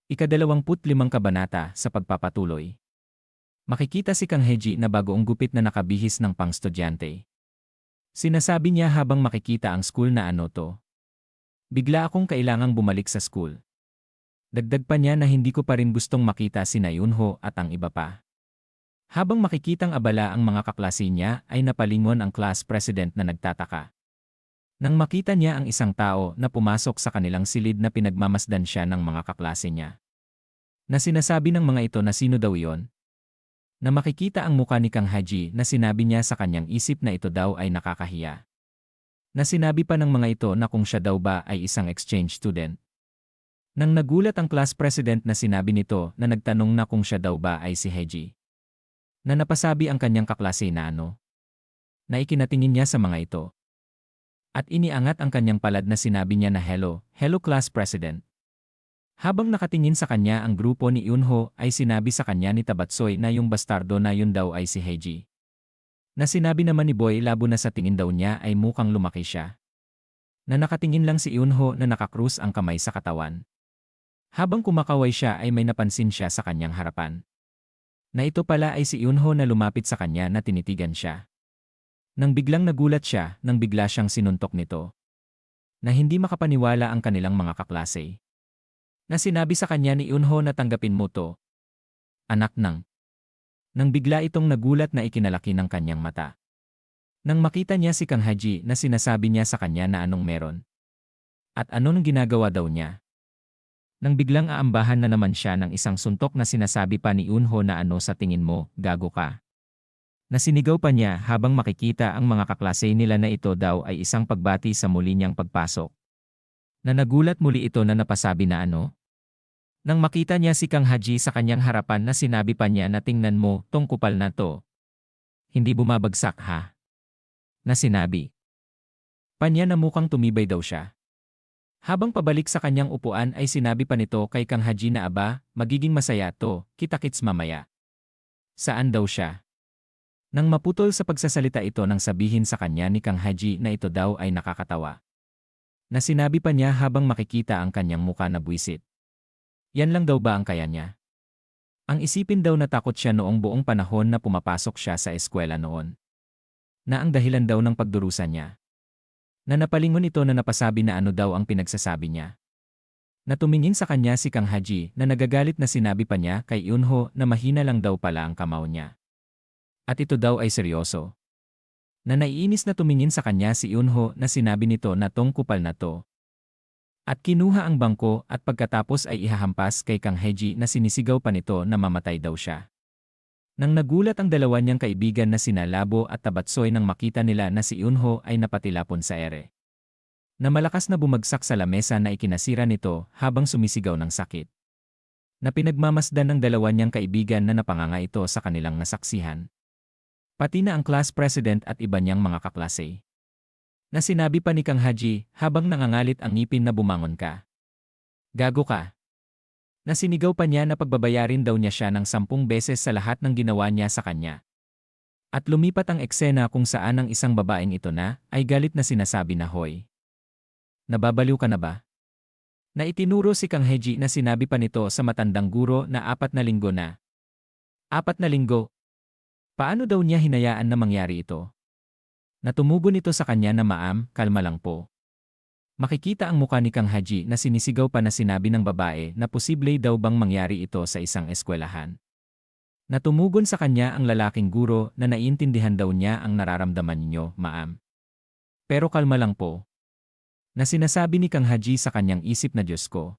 Ika-25 kabanata sa pagpapatuloy. Makikita si Kang Heji na bagoong gupit na nakabihis ng pang-estudyante. Sinasabi niya habang makikita ang school na ano to. Bigla akong kailangang bumalik sa school. Dagdag pa niya na hindi ko pa rin gustong makita si Yunho at ang iba pa. Habang makikitang abala ang mga kaklase niya ay napalingon ang class president na nagtataka. Nang makita niya ang isang tao na pumasok sa kanilang silid na pinagmamasdan siya ng mga kaklase niya. Na sinasabi ng mga ito na sino daw iyon? Na makikita ang muka ni Kang Heji na sinabi niya sa kanyang isip na ito daw ay nakakahiya. Na sinabi pa ng mga ito na kung siya daw ba ay isang exchange student. Nang nagulat ang class president na sinabi nito na nagtanong na kung siya daw ba ay si Heji. Na napasabi ang kanyang kaklase na ano. Na ikinatingin niya sa mga ito. At iniangat ang kanyang palad na sinabi niya na hello class president. Habang nakatingin sa kanya ang grupo ni Yunho ay sinabi sa kanya ni Tabatsoy na yung bastardo na yun daw ay si Heji. Na sinabi naman ni Boy labo na sa tingin daw niya ay mukhang lumaki siya. Na nakatingin lang si Yunho na nakakrus ang kamay sa katawan. Habang kumakaway siya ay may napansin siya sa kanyang harapan. Na ito pala ay si Yunho na lumapit sa kanya na tinitigan siya. Nang biglang nagulat siya, nang bigla siyang sinuntok nito. Na hindi makapaniwala ang kanilang mga kaklase. Na sinabi sa kanya ni Yunho na tanggapin mo to. Anak ng. Nang bigla itong nagulat na ikinalaki ng kanyang mata. Nang makita niya si Kang Heji na sinasabi niya sa kanya na anong meron. At anong ginagawa daw niya. Nang biglang aambahan na naman siya ng isang suntok na sinasabi pa ni Yunho na ano sa tingin mo, gago ka. Nasinigaw pa niya habang makikita ang mga kaklase nila na ito daw ay isang pagbati sa muli niyang pagpasok. Na nagulat muli ito na napasabi na ano? Nang makita niya si Kang Heji sa kanyang harapan na sinabi pa niya na tingnan mo tong kupal na to. Hindi bumabagsak ha? Na sinabi. Pa niya na mukhang tumibay daw siya. Habang pabalik sa kanyang upuan ay sinabi pa nito kay Kang Heji na aba, magiging masaya to, kita-kits mamaya. Saan daw siya? Nang maputol sa pagsasalita ito nang sabihin sa kanya ni Kang Heji na ito daw ay nakakatawa. Na sinabi pa niya habang makikita ang kanyang muka na buwisit. Yan lang daw ba ang kaya niya? Ang isipin daw na takot siya noong buong panahon na pumapasok siya sa eskwela noon. Na ang dahilan daw ng pagdurusa niya. Na napalingon ito na napasabi na ano daw ang pinagsasabi niya. Na tumingin sa kanya si Kang Heji na nagagalit na sinabi pa niya kay Yunho na mahina lang daw pala ang kamao niya. At ito daw ay seryoso. Na naiinis na tumingin sa kanya si Yunho na sinabi nito na tong kupal na to. At kinuha ang bangko at pagkatapos ay ihahampas kay Kang Heji na sinisigaw pa nito na mamatay daw siya. Nang nagulat ang dalawa niyang kaibigan na sina Labo at Tabatsoy nang makita nila na si Yunho ay napatilapon sa ere. Na malakas na bumagsak sa lamesa na ikinasira nito habang sumisigaw ng sakit. Na pinagmamasdan ng dalawa niyang kaibigan na napanganga ito sa kanilang nasaksihan. Pati na ang class president at iba niyang mga kaklase. Na sinabi pa ni Kang Heji habang nangangalit ang ngipin na bumangon ka. Gago ka. Na sinigaw pa niya na pagbabayarin daw niya siya ng 10 beses sa lahat ng ginawa niya sa kanya. At lumipat ang eksena kung saan ang isang babaeng ito na ay galit na sinasabi na hoy. Nababaliw ka na ba? Na itinuro si Kang Heji na sinabi pa nito sa matandang guro na 4 na linggo na. 4 na linggo? Paano daw niya hinayaan na mangyari ito? Natumugon ito sa kanya na maam, kalma lang po. Makikita ang muka ni Kang Heji na sinisigaw pa na sinabi ng babae na posible daw bang mangyari ito sa isang eskwelahan. Natumugon sa kanya ang lalaking guro na naiintindihan daw niya ang nararamdaman niyo, maam. Pero kalma lang po. Na sinasabi ni Kang Heji sa kanyang isip na Diyos ko.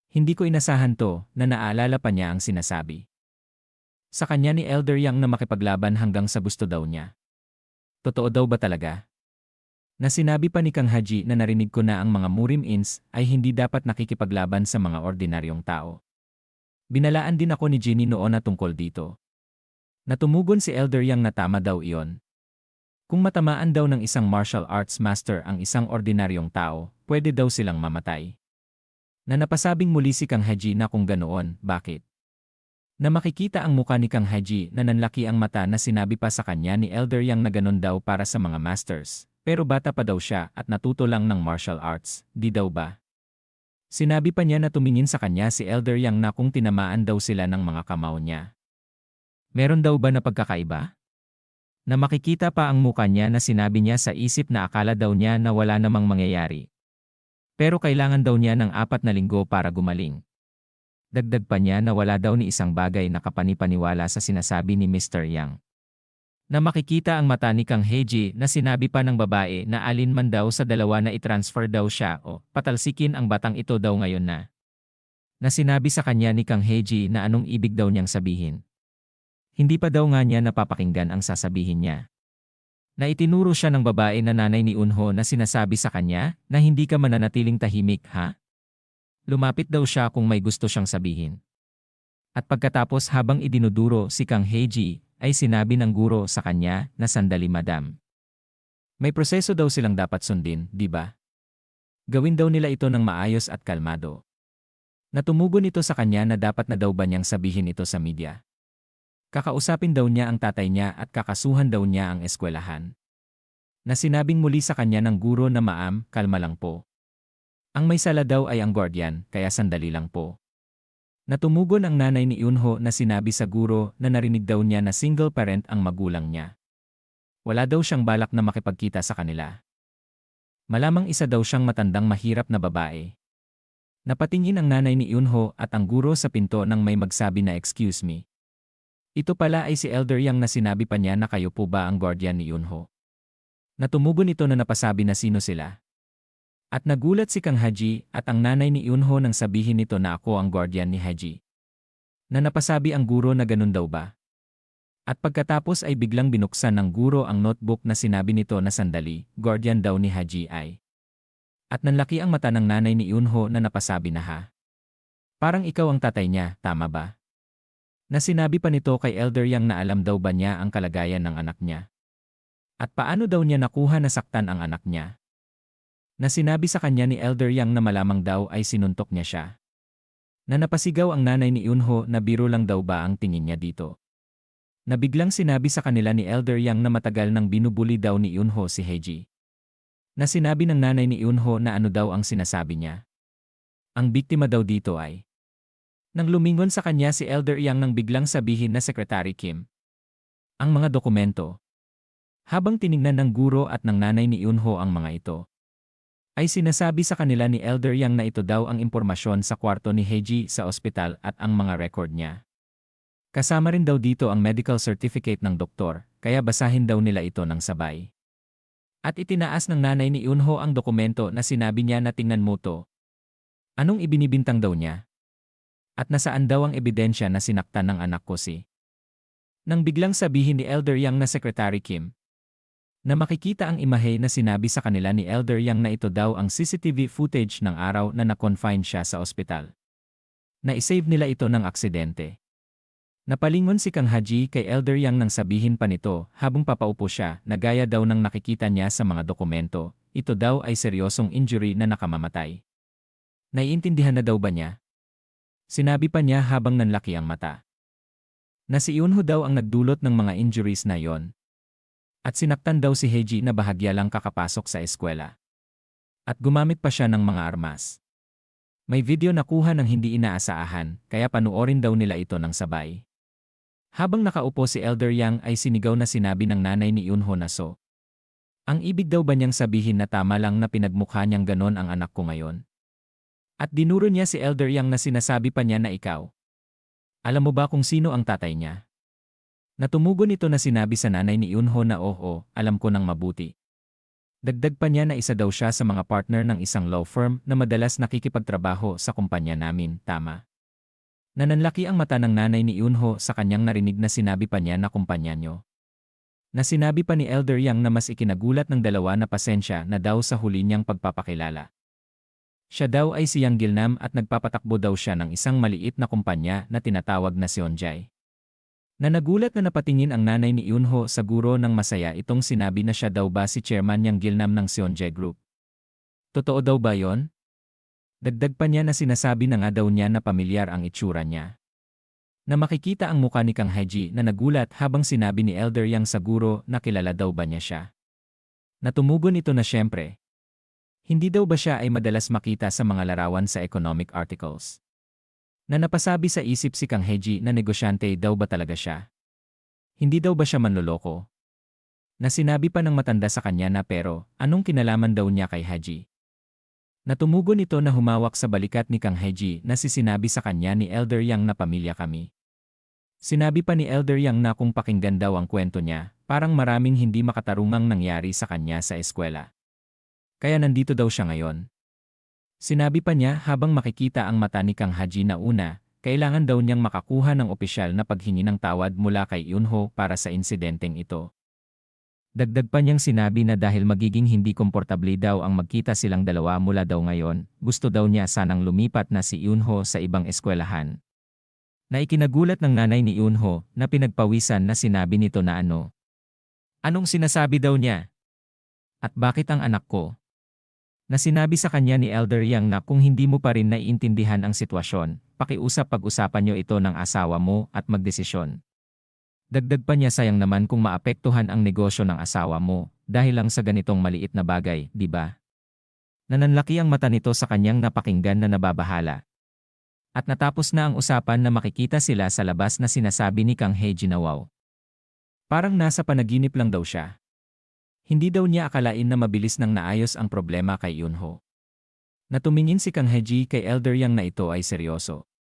Hindi ko inasahan to na naalala pa niya ang sinasabi. Sa kanya ni Elder Yang na makipaglaban hanggang sa gusto daw niya. Totoo daw ba talaga? Na sinabi pa ni Kang Heji na narinig ko na ang mga Murim-ins ay hindi dapat nakikipaglaban sa mga ordinaryong tao. Binalaan din ako ni Ginny noon na tungkol dito. Natumugon si Elder Yang na tama daw iyon. Kung matamaan daw ng isang martial arts master ang isang ordinaryong tao, pwede daw silang mamatay. Na napasabing muli si Kang Heji na kung ganoon, bakit? Na makikita ang muka ni Kang Heji na nanlaki ang mata na sinabi pa sa kanya ni Elder Yang na ganon daw para sa mga masters, pero bata pa daw siya at natuto lang ng martial arts, di daw ba? Sinabi pa niya na tumingin sa kanya si Elder Yang na kung tinamaan daw sila ng mga kamao niya. Meron daw ba na pagkakaiba? Na makikita pa ang muka niya na sinabi niya sa isip na akala daw niya na wala namang mangyayari. Pero kailangan daw niya ng 4 na linggo para gumaling. Dagdag pa niya na wala daw ni isang bagay na kapanipaniwala sa sinasabi ni Mr. Yang. Na makikita ang mata ni Kang Heji na sinabi pa ng babae na alin man daw sa dalawa na i-transfer daw siya o patalsikin ang batang ito daw ngayon na. Na sinabi sa kanya ni Kang Heji na anong ibig daw niyang sabihin. Hindi pa daw nga niya napapakinggan ang sasabihin niya. Na itinuro siya ng babae na nanay ni Eunho na sinasabi sa kanya na hindi ka mananatiling tahimik ha? Lumapit daw siya kung may gusto siyang sabihin. At pagkatapos habang idinuduro si Kang Heji, ay sinabi ng guro sa kanya na sandali madam. May proseso daw silang dapat sundin, di ba? Gawin daw nila ito ng maayos at kalmado. Natumugon ito sa kanya na dapat na daw ba niyang sabihin ito sa media. Kakausapin daw niya ang tatay niya at kakasuhan daw niya ang eskwelahan. Na sinabing muli sa kanya ng guro na ma'am, kalma lang po. Ang may sala daw ay ang guardian, kaya sandali lang po. Natumugon ang nanay ni Eunho na sinabi sa guro na narinig daw niya na single parent ang magulang niya. Wala daw siyang balak na makipagkita sa kanila. Malamang isa daw siyang matandang mahirap na babae. Napatingin ang nanay ni Eunho at ang guro sa pinto nang may magsabi na excuse me. Ito pala ay si Elder Yang na sinabi pa niya na kayo po ba ang guardian ni Eunho. Natumugon ito na napasabi na sino sila. At nagulat si Kang Haji at ang nanay ni Eunho nang sabihin nito na ako ang guardian ni Haji. Na napasabi ang guro na ganun daw ba? At pagkatapos ay biglang binuksan ng guro ang notebook na sinabi nito na sandali, guardian daw ni Haji ay. At nanlaki ang mata ng nanay ni Eunho na napasabi na ha. Parang ikaw ang tatay niya, tama ba? Na sinabi pa nito kay Elder Yang na alam daw ba niya ang kalagayan ng anak niya. At paano daw niya nakuha na saktan ang anak niya? Na sinabi sa kanya ni Elder Yang na malamang daw ay sinuntok niya siya. Na napasigaw ang nanay ni Eunho na biro lang daw ba ang tingin niya dito. Na biglang sinabi sa kanila ni Elder Yang na matagal nang binubuli daw ni Eunho si Haji. Na sinabi ng nanay ni Eunho na ano daw ang sinasabi niya. Ang biktima daw dito ay. Nang lumingon sa kanya si Elder Yang nang biglang sabihin na Secretary Kim. Ang mga dokumento. Habang tiningnan ng guro at ng nanay ni Eunho ang mga ito. Ay sinasabi sa kanila ni Elder Yang na ito daw ang impormasyon sa kwarto ni Haji sa ospital at ang mga record niya. Kasama rin daw dito ang medical certificate ng doktor, kaya basahin daw nila ito ng sabay. At itinaas ng nanay ni Eunho ang dokumento na sinabi niya na tingnan mo to. Anong ibinibintang daw niya? At nasaan daw ang ebidensya na sinaktan ng anak ko si? Nang biglang sabihin ni Elder Yang na Secretary Kim, na makikita ang imahe na sinabi sa kanila ni Elder Yang na ito daw ang CCTV footage ng araw na na-confine siya sa ospital. Na-isave nila ito ng aksidente. Napalingon si Kang Haji kay Elder Yang nang sabihin pa nito habang papaupo siya na gaya daw ng nakikita niya sa mga dokumento, ito daw ay seryosong injury na nakamamatay. Naiintindihan na daw ba niya? Sinabi pa niya habang nanlaki ang mata. Na si Eunho daw ang nagdulot ng mga injuries na yon. At sinaktan daw si Haji na bahagya lang kakapasok sa eskwela. At gumamit pa siya ng mga armas. May video na kuha ng hindi inaasahan, kaya panuorin daw nila ito ng sabay. Habang nakaupo si Elder Yang ay sinigaw na sinabi ng nanay ni Eunho na so. Ang ibig daw ba niyang sabihin na tama lang na pinagmukha niyang ganon ang anak ko ngayon? At dinuro niya si Elder Yang na sinasabi pa niya na ikaw. Alam mo ba kung sino ang tatay niya? Natumugon ito na sinabi sa nanay ni Eunho na oo, alam ko nang mabuti. Dagdag pa niya na isa daw siya sa mga partner ng isang law firm na madalas nakikipagtrabaho sa kumpanya namin, tama. Nananlaki ang mata ng nanay ni Eunho sa kanyang narinig na sinabi pa niya na kumpanya niyo. Na sinabi pa ni Elder Yang na mas ikinagulat ng dalawa na pasensya na daw sa huli niyang pagpapakilala. Siya daw ay si Yang Gilnam at nagpapatakbo daw siya ng isang maliit na kumpanya na tinatawag na Seonjai. Na nagulat na napatingin ang nanay ni Eunho sa guro ng masaya itong sinabi na siya daw ba si Chairman Yang Gilnam ng Seonjae Group. Totoo daw ba yon? Dagdag pa niya na sinasabi na nga daw niya na pamilyar ang itsura niya. Na makikita ang mukha ni Kang Haji na nagulat habang sinabi ni Elder Yang sa guro na kilala daw ba niya siya. Natumugon ito na siyempre. Hindi daw ba siya ay madalas makita sa mga larawan sa economic articles? Na napasabi sa isip si Kang Heji na negosyante daw ba talaga siya? Hindi daw ba siya manloloko? Na sinabi pa ng matanda sa kanya na pero, anong kinalaman daw niya kay Haji? Natumugon ito na humawak sa balikat ni Kang Heji na sinabi sa kanya ni Elder Yang na pamilya kami. Sinabi pa ni Elder Yang na kung pakinggan daw ang kwento niya, parang maraming hindi makatarungang nangyari sa kanya sa eskwela. Kaya nandito daw siya ngayon. Sinabi pa niya habang makikita ang mata ni Kang Haji na una, kailangan daw niyang makakuha ng opisyal na paghingi ng tawad mula kay Yunho para sa insidenteng ito. Dagdag pa niyang sinabi na dahil magiging hindi komportable daw ang magkita silang dalawa mula daw ngayon, gusto daw niya sanang lumipat na si Yunho sa ibang eskwelahan. Na ikinagulat ng nanay ni Yunho na pinagpawisan na sinabi nito na ano. Anong sinasabi daw niya? At bakit ang anak ko? Na sinabi sa kanya ni Elder Yang na kung hindi mo pa rin naiintindihan ang sitwasyon, pag-usapan niyo ito ng asawa mo at magdesisyon. Dagdag pa niya sayang naman kung maapektuhan ang negosyo ng asawa mo dahil lang sa ganitong maliit na bagay, di ba? Nananlaki ang mata nito sa kanyang napakinggan na nababahala. At natapos na ang usapan na makikita sila sa labas na sinasabi ni Kang Heji na wow. Parang nasa panaginip lang daw siya. Hindi daw niya akalain na mabilis nang naayos ang problema kay Yunho. Natumingin si Kang Heji kay Elder Yang na ito ay seryoso.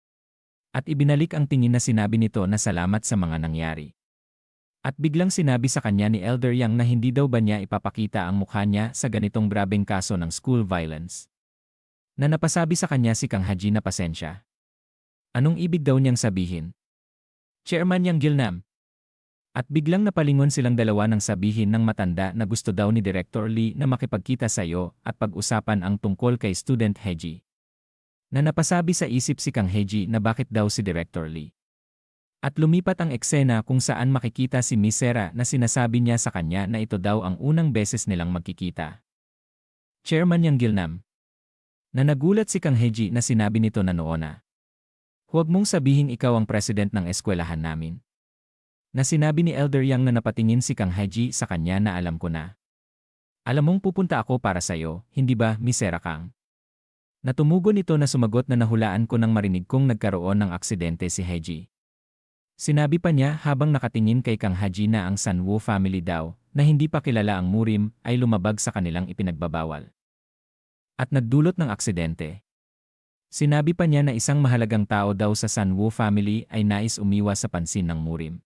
At ibinalik ang tingin na sinabi nito na salamat sa mga nangyari. At biglang sinabi sa kanya ni Elder Yang na hindi daw ba niya ipapakita ang mukha niya sa ganitong grabeng kaso ng school violence. Na napasabi sa kanya si Kang Haji na pasensya. Anong ibig daw niyang sabihin? Chairman Yang Gilnam. At biglang napalingon silang dalawa nang sabihin ng matanda na gusto daw ni Director Lee na makipagkita sa iyo at pag-usapan ang tungkol kay Student Heji. Na napasabi sa isip si Kang Heji na bakit daw si Director Lee. At lumipat ang eksena kung saan makikita si Miss Sera na sinasabi niya sa kanya na ito daw ang unang beses nilang magkikita. Chairman Yang Gilnam. Na nagulat si Kang Heji na sinabi nito na noona. Huwag mong sabihin ikaw ang president ng eskwelahan namin. Na sinabi ni Elder Yang na napatingin si Kang Heji sa kanya na alam ko na. Alam mong pupunta ako para sa'yo, hindi ba, Miss Sera Kang? Natumugon ito na sumagot na nahulaan ko nang marinig kong nagkaroon ng aksidente si Heji. Sinabi pa niya habang nakatingin kay Kang Haji na ang Sanwo family daw, na hindi pa kilala ang Murim, ay lumabag sa kanilang ipinagbabawal. At nagdulot ng aksidente. Sinabi pa niya na isang mahalagang tao daw sa Sanwo family ay nais umiwas sa pansin ng Murim.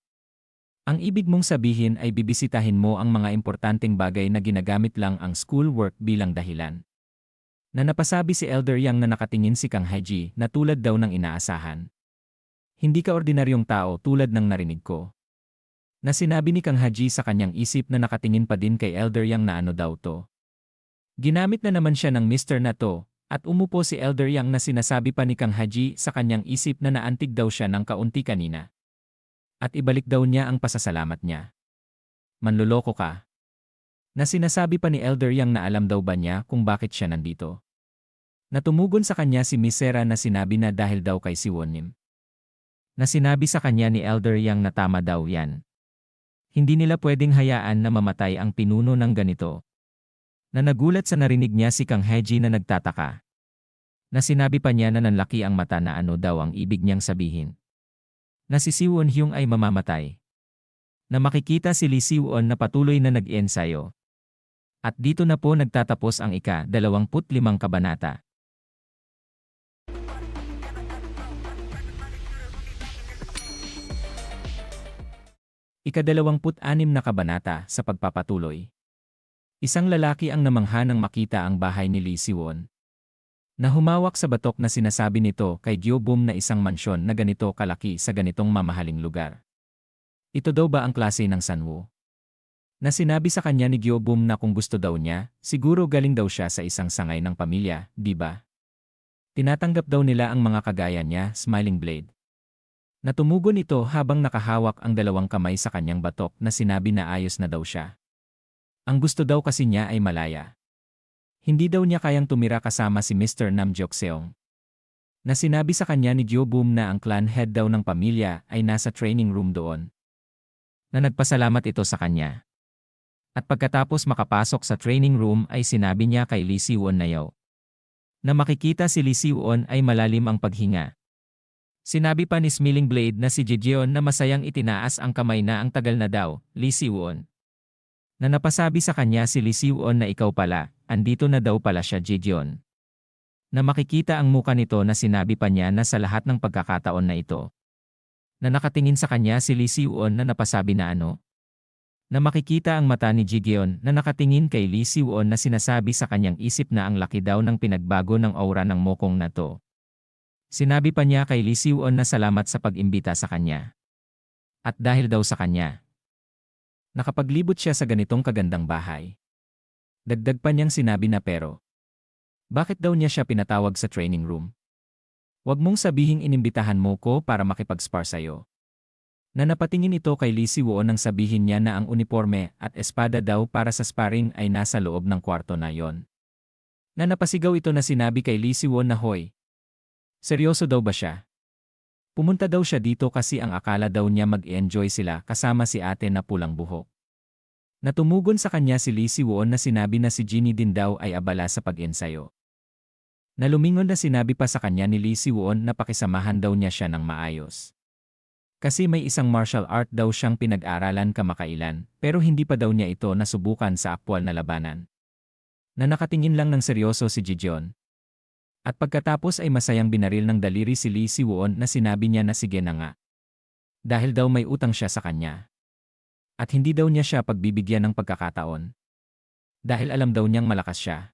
Ang ibig mong sabihin ay bibisitahin mo ang mga importanteng bagay na ginagamit lang ang schoolwork bilang dahilan. Na napasabi si Elder Yang na nakatingin si Kang Haji na tulad daw ng inaasahan. Hindi ka ordinaryong tao tulad ng narinig ko. Na sinabi ni Kang Haji sa kanyang isip na nakatingin pa din kay Elder Yang na ano daw to. Ginamit na naman siya ng Mr. na to, at umupo si Elder Yang na sinasabi pa ni Kang Haji sa kanyang isip na naantig daw siya ng kaunti kanina. At ibalik daw niya ang pasasalamat niya. Manloloko ka. Na sinasabi pa ni Elder Yang na alam daw ba niya kung bakit siya nandito. Natumugon sa kanya si Miss Sera na sinabi na dahil daw kay si Wonim. Na sinabi sa kanya ni Elder Yang na tama daw yan. Hindi nila pwedeng hayaan na mamatay ang pinuno ng ganito. Na nagulat sa narinig niya si Kang Heji na nagtataka. Na sinabi pa niya na nanlaki ang mata na ano daw ang ibig niyang sabihin. Na si Siwon Hyung ay mamamatay. Na makikita si Lee Siwon na patuloy na nag-ensayo. At dito na po nagtatapos ang ika-25 kabanata. Ika-26 na kabanata sa pagpapatuloy. Isang lalaki ang namangha nang makita ang bahay ni Lee Siwon. Na humawak sa batok na sinasabi nito kay Gyobum na isang mansyon na ganito kalaki sa ganitong mamahaling lugar. Ito daw ba ang klase ng Sanwo? Na sinabi sa kanya ni Gyobum na kung gusto daw niya, siguro galing daw siya sa isang sangay ng pamilya, di ba? Tinatanggap daw nila ang mga kagaya niya, Smiling Blade. Natumugon ito habang nakahawak ang dalawang kamay sa kanyang batok na sinabi na ayos na daw siya. Ang gusto daw kasi niya ay malaya. Hindi daw niya kayang tumira kasama si Mr. Nam Jokseong. Na sinabi sa kanya ni Gyobum na ang clan head daw ng pamilya ay nasa training room doon. Na nagpasalamat ito sa kanya. At pagkatapos makapasok sa training room ay sinabi niya kay Lee Si-won na na makikita si Lee Si-won ay malalim ang paghinga. Sinabi pa ni Smiling Blade na si Jijeon na masayang itinaas ang kamay na ang tagal na daw, Lee Si-won. Na napasabi sa kanya si Lee Si-won na ikaw pala, andito na daw pala siya Jijeon. Na makikita ang muka nito na sinabi pa niya na sa lahat ng pagkakataon na ito. Na nakatingin sa kanya si Lee Si-won na napasabi na na makikita ang mata ni Jijeon na nakatingin kay Lee Si-won na sinasabi sa kanyang isip na ang laki daw ng pinagbago ng aura ng mokong na to. Sinabi pa niya kay Lee Si-won na salamat sa pag-imbita sa kanya. At dahil daw sa kanya, nakapaglibot siya sa ganitong kagandang bahay. Dagdag pa niyang sinabi na pero, bakit daw niya siya pinatawag sa training room? Huwag mong sabihing inimbitahan mo ko para makipag-spar sa'yo. Na napatingin ito kay Lee Si-won nang sabihin niya na ang uniforme at espada daw para sa sparring ay nasa loob ng kwarto na yon. Na napasigaw ito na sinabi kay Lee Si-won na hoy. Seryoso daw ba siya? Pumunta daw siya dito kasi ang akala daw niya mag-enjoy sila kasama si ate na pulang buhok. Natumugon sa kanya si Lee Si-won na sinabi na si Ginny din daw ay abala sa pag-ensayo. Nalumingon na sinabi pa sa kanya ni Lee Si-won na pakisamahan daw niya siya ng maayos. Kasi may isang martial art daw siyang pinag-aralan kamakailan pero hindi pa daw niya ito nasubukan sa aktwal na labanan. Na nakatingin lang ng seryoso si Jijeon. At pagkatapos ay masayang binaril ng daliri si Lee Si-won na sinabi niya na sige na nga. Dahil daw may utang siya sa kanya. At hindi daw niya siya pagbibigyan ng pagkakataon. Dahil alam daw niyang malakas siya.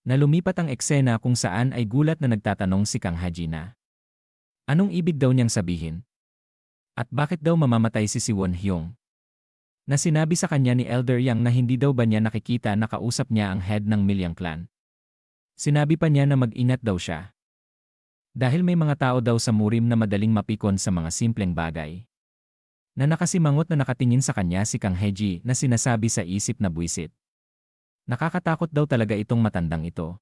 Na lumipat ang eksena kung saan ay gulat na nagtatanong si Kang Ha-ji na anong ibig daw niyang sabihin? At bakit daw mamamatay si Won Hyung? Na sinabi sa kanya ni Elder Yang na hindi daw ba niya nakikita na kausap niya ang head ng Milyang clan. Sinabi pa niya na mag-ingat daw siya. Dahil may mga tao daw sa Murim na madaling mapikon sa mga simpleng bagay. Na nakasimangot na nakatingin sa kanya si Kang Ha-ji na sinasabi sa isip na buwisit. Nakakatakot daw talaga itong matandang ito.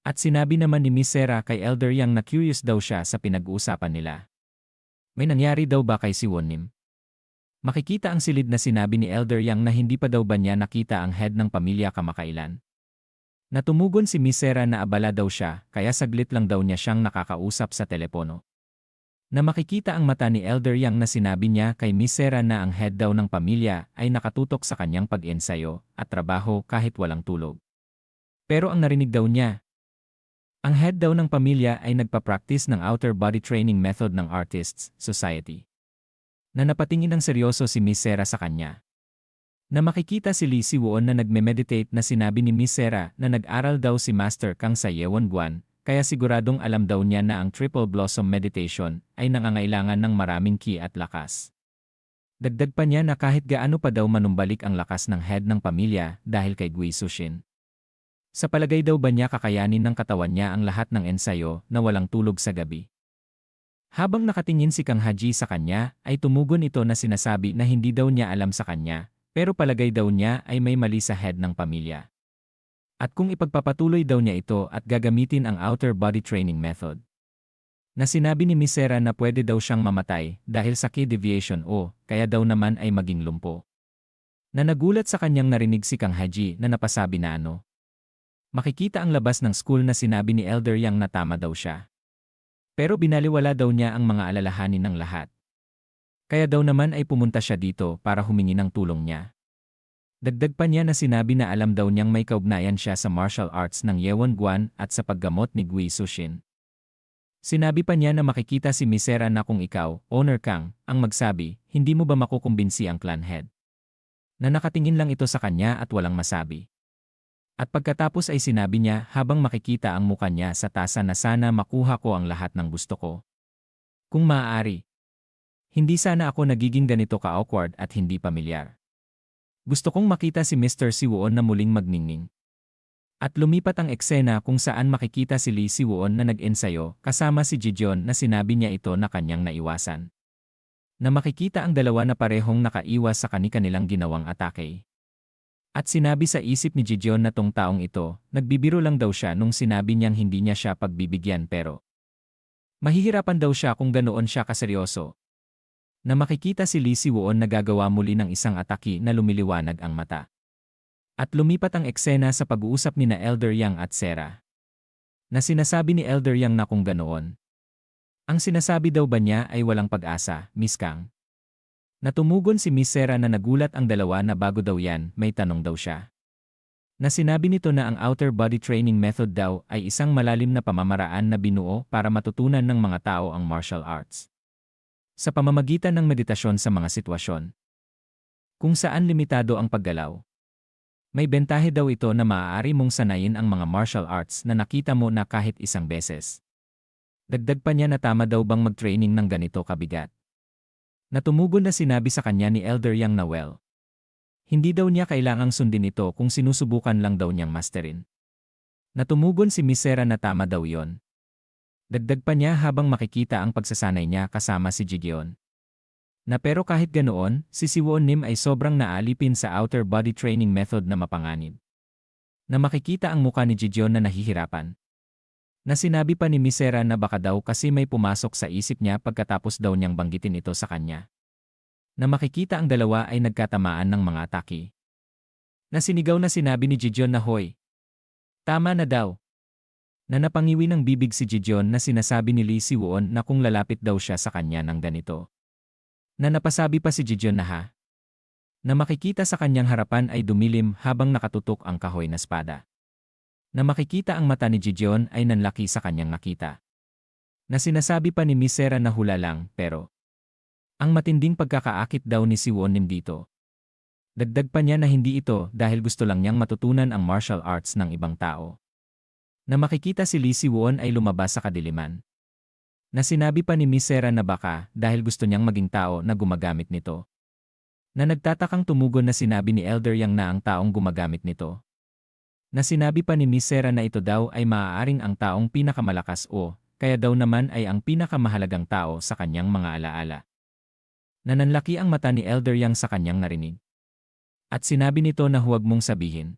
At sinabi naman ni Miss Sera kay Elder Yang na curious daw siya sa pinag-uusapan nila. May nangyari daw ba kay si Won-nim? Makikita ang silid na sinabi ni Elder Yang na hindi pa daw ba niya nakita ang head ng pamilya kamakailan. Natumugon si Miss Sera na abala daw siya kaya saglit lang daw niya siyang nakakausap sa telepono. Na makikita ang mata ni Elder Yang na sinabi niya kay Miss Sera na ang head daw ng pamilya ay nakatutok sa kanyang pag-ensayo at trabaho kahit walang tulog. Pero ang narinig daw niya, ang head daw ng pamilya ay nagpa-practice ng outer body training method ng Artists Society. Na napatingin ng seryoso si Miss Sera sa kanya. Na makikita si Lee Si-won na nagme-meditate na sinabi ni Miss Sera na nag-aral daw si Master Kang sa Yewon-gwan, kaya siguradong alam daw niya na ang Triple Blossom Meditation ay nangangailangan ng maraming ki at lakas. Dagdag pa niya na kahit gaano pa daw manumbalik ang lakas ng head ng pamilya dahil kay Gui Sushin. Sa palagay daw ba niya kakayanin ng katawan niya ang lahat ng ensayo na walang tulog sa gabi? Habang nakatingin si Kang Ha-ji sa kanya, ay tumugon ito na sinasabi na hindi daw niya alam sa kanya, pero palagay daw niya ay may mali sa head ng pamilya. At kung ipagpapatuloy daw niya ito at gagamitin ang outer body training method. Na sinabi ni Miss Sera na pwede daw siyang mamatay dahil sa key deviation o kaya daw naman ay maging lumpo. Na nagulat sa kanyang narinig si Kang Ha-ji na napasabi na makikita ang labas ng school na sinabi ni Elder Yang na tama daw siya. Pero binaliwala daw niya ang mga alalahanin ng lahat. Kaya daw naman ay pumunta siya dito para humingi ng tulong niya. Dagdag pa niya na sinabi na alam daw niyang may kaugnayan siya sa martial arts ng Yewon-gwan at sa paggamot ni Gui Sushin. Sinabi pa niya na makikita si Miss Sera na kung ikaw, Owner Kang, ang magsabi, hindi mo ba makukumbinsi ang clan head? Na nakatingin lang ito sa kanya at walang masabi. At pagkatapos ay sinabi niya habang makikita ang muka niya sa tasa na sana makuha ko ang lahat ng gusto ko. Kung maaari. Hindi sana ako nagiging ganito ka-awkward at hindi pamilyar. Gusto kong makita si Mr. Si-won na muling magningning. At lumipat ang eksena kung saan makikita si Lee Si-won na nag-ensayo kasama si Jijeon na sinabi niya ito na kanyang naiwasan. Na makikita ang dalawa na parehong nakaiwas sa kani-kanilang ginawang atake. At sinabi sa isip ni Jijeon na tong taong ito, nagbibiro lang daw siya nung sinabi niyang hindi niya siya pagbibigyan pero mahihirapan daw siya kung ganoon siya kaseryoso. Na makikita si Lee Si-won na gagawa muli ng isang atake na lumiliwanag ang mata. At lumipat ang eksena sa pag-uusap ni na Elder Yang at Sera. Na sinasabi ni Elder Yang na kung ganoon. Ang sinasabi daw ba niya ay walang pag-asa, Miss Kang? Natumugon si Miss Sera na nagulat ang dalawa na bago daw yan, may tanong daw siya. Na sinabi nito na ang outer body training method daw ay isang malalim na pamamaraan na binuo para matutunan ng mga tao ang martial arts. Sa pamamagitan ng meditasyon sa mga sitwasyon. Kung saan limitado ang paggalaw. May bentahe daw ito na maaari mong sanayin ang mga martial arts na nakita mo na kahit isang beses. Dagdag pa niya na tama daw bang mag-training ng ganito kabigat. Natumugon na sinabi sa kanya ni Elder Yang na hindi daw niya kailangang sundin ito kung sinusubukan lang daw niyang masterin. Natumugon si Miss Sera na tama daw yon. Dagdag pa niya habang makikita ang pagsasanay niya kasama si Ji-gyeon. Na pero kahit ganoon, si Si-won-nim ay sobrang naalipin sa outer body training method na mapanganib. Na makikita ang muka ni Ji-gyeon na nahihirapan. Na sinabi pa ni Miss Sera na baka daw kasi may pumasok sa isip niya pagkatapos daw niyang banggitin ito sa kanya. Na makikita ang dalawa ay nagkatamaan ng mga atake. Na sinigaw na sinabi ni Ji-gyeon na hoy. Tama na daw. Na napangiwi ng bibig si Ji-gyeon na sinasabi ni Lee Si-won na kung lalapit daw siya sa kanya ng ganito. Na napasabi pa si Ji-gyeon na ha. Na makikita sa kanyang harapan ay dumilim habang nakatutok ang kahoy na espada. Na makikita ang mata ni Ji-gyeon ay nanlaki sa kanyang nakita. Na sinasabi pa ni Miss Sera na hula lang pero ang matinding pagkakaakit daw ni Si-won-nim dito. Dagdag pa niya na hindi ito dahil gusto lang niyang matutunan ang martial arts ng ibang tao. Na makikita si Lee Si-won ay lumabas sa kadiliman. Na sinabi pa ni Miss Sera na baka dahil gusto niyang maging tao na gumagamit nito. Na nagtatakang tumugon na sinabi ni Elder Yang na ang taong gumagamit nito. Na sinabi pa ni Miss Sera na ito daw ay maaaring ang taong pinakamalakas o kaya daw naman ay ang pinakamahalagang tao sa kanyang mga alaala. Na nanlaki ang mata ni Elder Yang sa kanyang narinig. At sinabi nito na huwag mong sabihin.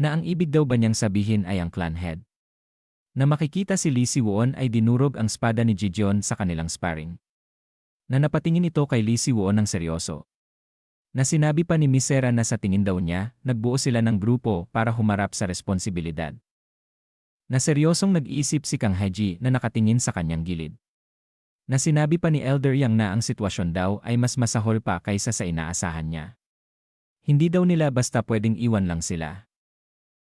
Na ang ibig daw ba niyang sabihin ay ang clan head. Na makikita si Lee Si-won ay dinurog ang espada ni Ji-gyeon sa kanilang sparring. Na napatingin ito kay Lee Si-won ng seryoso. Na sinabi pa ni Miss Sera na sa tingin daw niya, nagbuo sila ng grupo para humarap sa responsibilidad. Na seryosong nag-iisip si Kang Hae-ji na nakatingin sa kanyang gilid. Na sinabi pa ni Elder Yang na ang sitwasyon daw ay mas masahol pa kaysa sa inaasahan niya. Hindi daw nila basta pwedeng iwan lang sila.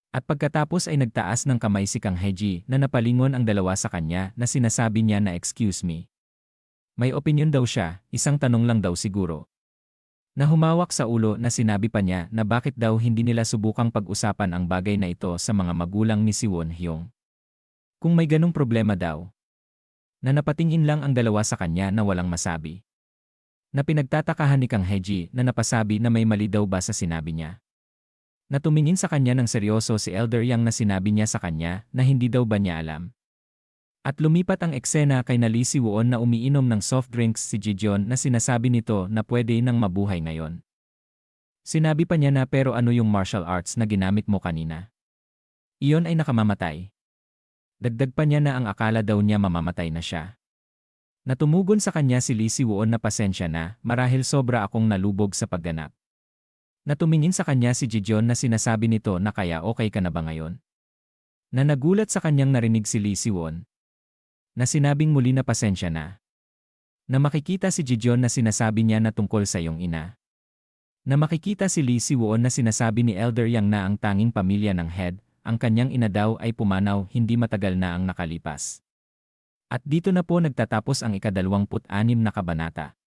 At pagkatapos ay nagtaas ng kamay si Kang Hae-ji na napalingon ang dalawa sa kanya na sinasabi niya na excuse me. May opinyon daw siya, isang tanong lang daw siguro. Na humawak sa ulo na sinabi pa niya na bakit daw hindi nila subukang pag-usapan ang bagay na ito sa mga magulang ni Si Won-hyung. Kung may ganong problema daw. Na napatingin lang ang dalawa sa kanya na walang masabi. Na pinagtatakahan ni Kang Hae-ji na napasabi na may mali daw ba sa sinabi niya. Na tumingin sa kanya ng seryoso si Elder Yang na sinabi niya sa kanya na hindi daw ba niya alam. At lumipat ang eksena kay Lee Si-won na umiinom ng soft drinks si Ji-gyeon na sinasabi nito na pwede nang mabuhay ngayon. Sinabi pa niya na pero ano yung martial arts na ginamit mo kanina? Iyon ay nakamamatay. Dagdag pa niya na ang akala daw niya mamamatay na siya. Natumugon sa kanya si Lee Si-won na pasensya na marahil sobra akong nalubog sa pagganap. Natumingin sa kanya si Ji-gyeon na sinasabi nito na kaya okay ka na ba ngayon? Na nagulat sa kanyang narinig si Lee Si-won. Na sinabing muli na pasensya na. Na makikita si Ji-gyeon na sinasabi niya na tungkol sa iyong ina. Na makikita si Lee Si-won na sinasabi ni Elder Yang na ang tanging pamilya ng head, ang kanyang ina daw ay pumanaw hindi matagal na ang nakalipas. At dito na po nagtatapos ang ika-26 na kabanata.